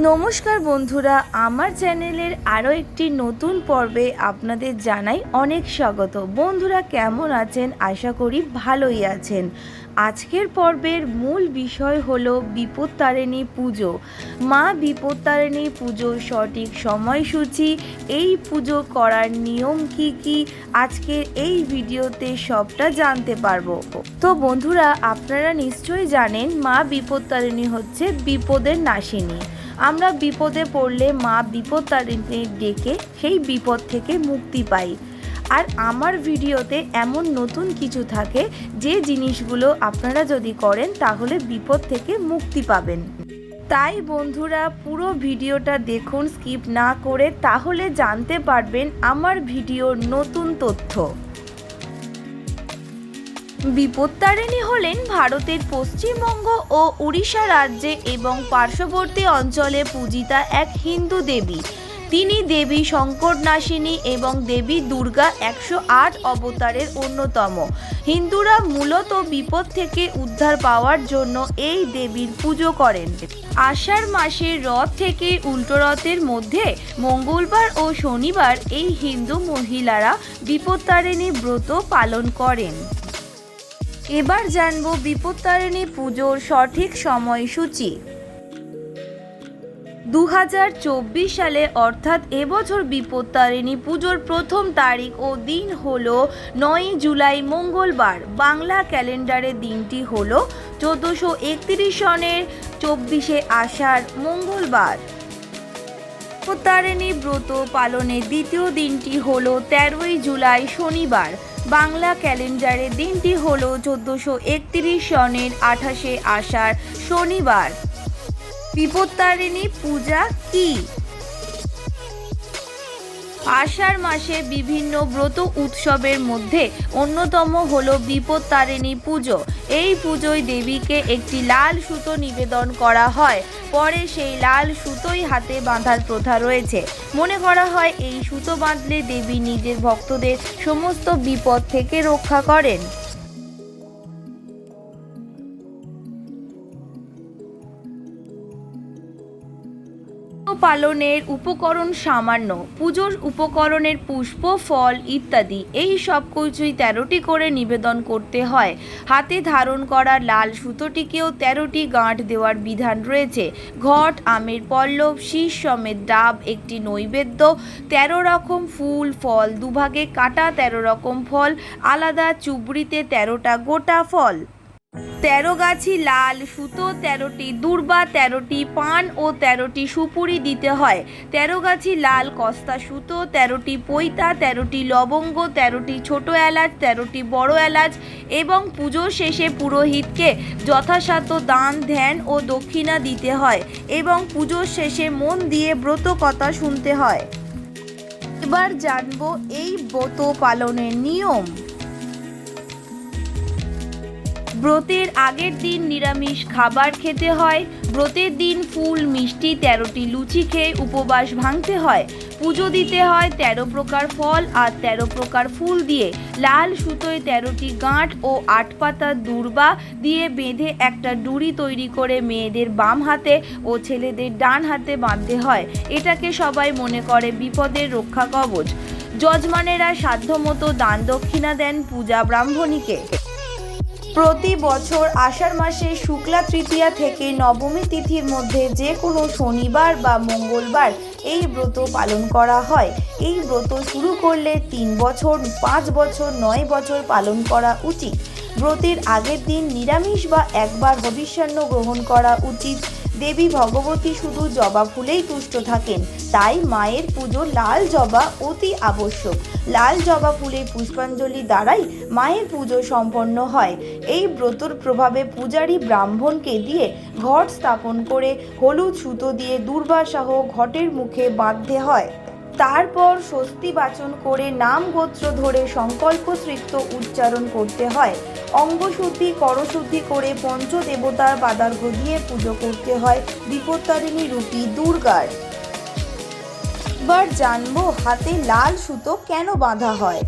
নমস্কার বন্ধুরা, আমার চ্যানেলের আরও একটি নতুন পর্বে আপনাদের জানাই অনেক স্বাগত। বন্ধুরা কেমন আছেন? আশা করি ভালোই আছেন। আজকের পর্বের মূল বিষয় হলো বিপত্তারিণী পুজো। মা বিপত্তারিণী পুজোর সঠিক সময়সূচি, এই পুজো করার নিয়ম কি আজকের এই ভিডিওতে সবটা জানতে পারবো। তো বন্ধুরা, আপনারা নিশ্চয়ই জানেন মা বিপত্তারিণী হচ্ছে বিপদের নাশিনী। আমরা বিপদে পড়লে মা বিপত্তারিণী ডেকে সেই বিপদ থেকে মুক্তি পাই। আর আমার ভিডিওতে এমন নতুন কিছু থাকে যে জিনিসগুলো আপনারা যদি করেন তাহলে বিপদ থেকে মুক্তি পাবেন। তাই বন্ধুরা পুরো ভিডিওটা দেখুন স্কিপ না করে, তাহলে জানতে পারবেন আমার ভিডিওর নতুন তথ্য। বিপত্তারিণী হলেন ভারতের পশ্চিমবঙ্গ ও উড়িষ্যা রাজ্যে এবং পার্শ্ববর্তী অঞ্চলে পূজিতা এক হিন্দু দেবী। তিনি দেবী সংকটনাশিনী এবং দেবী দুর্গা 108 অবতারের অন্যতম। হিন্দুরা মূলত বিপদ থেকে উদ্ধার পাওয়ার জন্য এই দেবীর পুজো করেন। আষাঢ় মাসের রথ থেকে উল্টো রথের মধ্যে মঙ্গলবার ও শনিবার এই হিন্দু মহিলারা বিপত্তারিণী ব্রত পালন করেন। এবার জানবো বিপত্তারিণী পুজোর সঠিক সময়সূচি। 2024 সালে অর্থাৎ এবছর বিপত্তারিণী পুজোর প্রথম তারিখ ও দিন হলো 9 জুলাই মঙ্গলবার। বাংলা ক্যালেন্ডারে দিনটি হলো 1431 সনের 24 আষাঢ় মঙ্গলবার। বিপত্তারিণী ব্রত পালনের দ্বিতীয় দিনটি হলো 13 জুলাই শনিবার। বাংলা ক্যালেন্ডারে দিনটি হলো 1431 সনের 28 আষাঢ় শনিবার। বিপত্তারিণী পূজা কি? আষাঢ় মাসে বিভিন্ন ব্রত উৎসবের মধ্যে অন্যতম হল বিপত্তারিণী পুজো। এই পুজোয় দেবীকে একটি লাল সুতো নিবেদন করা হয়। পরে সেই লাল সুতোই হাতে বাঁধার প্রথা রয়েছে। মনে করা হয় এই সুতো বাঁধলে দেবী নিজের ভক্তদের সমস্ত বিপদ থেকে রক্ষা করেন। পালনের উপকরণ সামান্য। পুজোর উপকরণের পুষ্প, ফল ইত্যাদি এই সব কিছুই 13টি করে নিবেদন করতে হয়। হাতে ধারণ করা লাল সুতোটিকেও 13টি গাঁট দেওয়ার বিধান রয়েছে। ঘট, আমের পল্লব, শীষ সমেত ডাব, একটি নৈবেদ্য, 13 রকম ফুল ফল, দুভাগে কাটা 13 রকম ফল, আলাদা চুবড়িতে 13টা গোটা ফল, 13 গাছি লাল সুতো, 13টি দূর্বা, 13টি পান ও 13টি সুপুরি দিতে হয়। 13 গাছি লাল কস্তা সুতো, 13টি পৈতা, 13টি লবঙ্গ, 13টি ছোট এলাচ, 13টি বড় এলাচ এবং পুজোর শেষে পুরোহিতকে যথাসাধ্য দান ধ্যান ও দক্ষিণা দিতে হয় এবং পুজোর শেষে মন দিয়ে ব্রত কথা শুনতে হয়। এবার জানবো এই ব্রত পালনের নিয়ম। ব্রতের আগের দিন নিরামিষ খাবার খেতে হয়। ব্রতের দিন ফুল মিষ্টি 13টি লুচি খেয়ে উপবাস ভাঙতে হয়। পুজো দিতে হয় 13 প্রকার ফল আর 13 প্রকার ফুল দিয়ে। লাল সুতোয় 13টি গাঁট ও 8 পাতা দূর্বা দিয়ে বেঁধে একটা ডুরি তৈরি করে মেয়েদের বাম হাতে ও ছেলেদের ডান হাতে বাঁধতে হয়। এটাকে সবাই মনে করে বিপদের রক্ষা কবচ। যজমানেরা সাধ্যমতো দান দক্ষিণা দেন পূজা ব্রাহ্মণীকে। প্রতি বছর আষাঢ় মাসে শুক্লা তৃতীয়া থেকে নবমী তিথির মধ্যে যে কোনো শনিবার বা মঙ্গলবার এই ব্রত পালন করা হয়। এই ব্রত শুরু করলে 3 বছর, 5 বছর, 9 বছর পালন করা উচিত। ব্রতের আগের দিন নিরামিষ বা একবার হবিষ্যান্ন গ্রহণ করা উচিত। দেবী ভগবতী শুধু জবা ফুলেই তুষ্ট থাকেন, তাই মায়ের পুজো লাল জবা অতি আবশ্যক। লাল জবা ফুলে পুষ্পাঞ্জলি দ্বারাই মায়ের পুজো সম্পন্ন হয়। এই ব্রতর প্রভাবে পূজারী ব্রাহ্মণকে দিয়ে ঘট স্থাপন করে হলুদ সুতো দিয়ে দুর্বাসহ ঘটের মুখে বাঁধতে হয়। তারপর স্বস্তি বাচন করে নাম গোত্র ধরে সংকল্প তৃপ্ত উচ্চারণ করতে হয়। অঙ্গশুদ্ধি করশুদ্ধি করে পঞ্চদেবতার পাদার্ঘ দিয়ে পুজো করতে হয় বিপত্তারিণী রূপী দুর্গার। এবার জানবো হাতে লাল সুতো কেন বাঁধা হয়।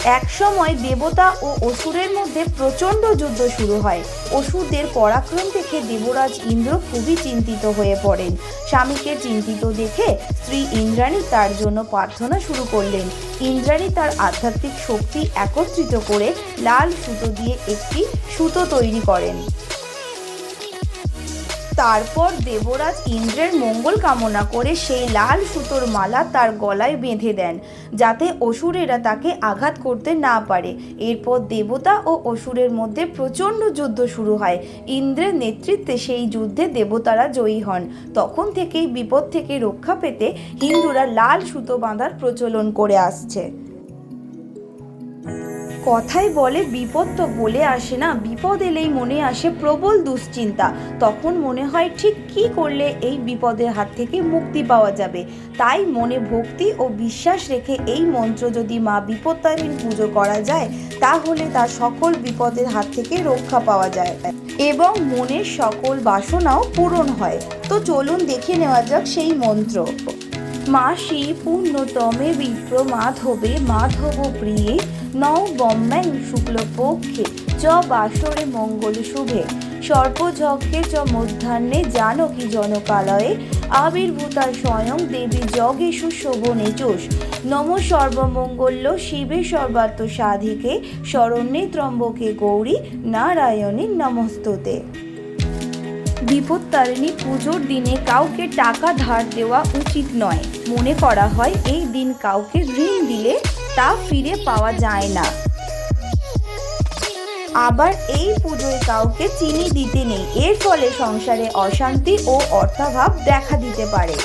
এক সময় দেবতা ও অসুরের মধ্যে প্রচণ্ড যুদ্ধ শুরু হয়। অসুরদের পরাক্রম দেখে দেবরাজ ইন্দ্র খুবই চিন্তিত হয়ে পড়েন। স্বামীকে চিন্তিত দেখে স্ত্রী ইন্দ্রাণী তার জন্য প্রার্থনা শুরু করলেন। ইন্দ্রাণী তার আধ্যাত্মিক শক্তি একত্রিত করে লাল সুতো দিয়ে একটি সুতো তৈরি করেন। তারপর দেবরাজ ইন্দ্রের মঙ্গল কামনা করে সেই লাল সুতোর মালা তার গলায় বেঁধে দেন, যাতে অসুরেরা তাকে আঘাত করতে না পারে। এরপর দেবতা ও অসুরের মধ্যে প্রচণ্ড যুদ্ধ শুরু হয়। ইন্দ্রের নেতৃত্বে সেই যুদ্ধে দেবতারা জয়ী হন। তখন থেকেই বিপদ থেকে রক্ষা পেতে হিন্দুরা লাল সুতো বাঁধার প্রচলন করে আসছে। কথাই বলে বিপদ তো বলে আসে না, বিপদ এলেই মনে আসে প্রবল দুশ্চিন্তা। তখন মনে হয় ঠিক কী করলে এই বিপদের হাত থেকে মুক্তি পাওয়া যাবে। তাই মনে ভক্তি ও বিশ্বাস রেখে এই মন্ত্র যদি মা বিপত্তারিণীর পুজো করা যায়, তাহলে তার সকল বিপদের হাত থেকে রক্ষা পাওয়া যায় এবং মনের সকল বাসনাও পূরণ হয়। তো চলুন দেখে নেওয়া যাক সেই মন্ত্র। মাসি পুণ্যতমে বিপ্র মাধবে মাধব প্রিয়ে নবম্যাং শুক্লপক্ষে চ বাসরে মঙ্গল শুভে সর্পযজ্ঞে চ মধ্যাহ্নে জানকী জনকালয়ে আবির্ভূতা স্বয়ং দেবী যজ্ঞেষু শোভনে চোষ নম সর্বমঙ্গল্য শিবে সর্বাত্ম সাধিকে শরণ্যে ত্রম্বকে গৌরী নারায়ণী নমস্তুতে। বিপত্তারিণী পুজোর দিনে কাউকে টাকা ধার দেওয়া উচিত নয়। মনে করা হয় এই দিন কাউকে ঋণ দিলে তা ফিরে পাওয়া যায় না। আবার এই পুজোয় কাউকে চিনি দিতে নেই, এর ফলে সংসারে অশান্তি ও অর্থাভাব দেখা দিতে পারে।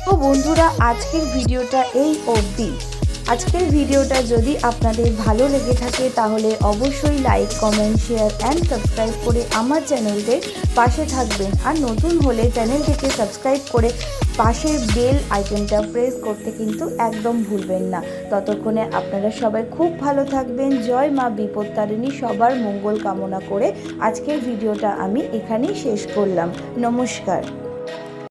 তো বন্ধুরা, আজকের ভিডিওটা এই অবধি। আজকের ভিডিওটা যদি আপনাদের ভালো লেগে থাকে তাহলে অবশ্যই like, comment, share and subscribe করে আমার চ্যানেলটির পাশে থাকবেন। আর নতুন হলে চ্যানেলটিকে সাবস্ক্রাইব করে পাশের বেল আইকনটা প্রেস করতে কিন্তু একদম ভুলবেন না। ততক্ষণে আপনারা সবাই খুব ভালো থাকবেন। জয় মা বিপত্তারিণী। সবার মঙ্গল কামনা করে আজকের ভিডিওটা আমি এখানেই শেষ করলাম। নমস্কার।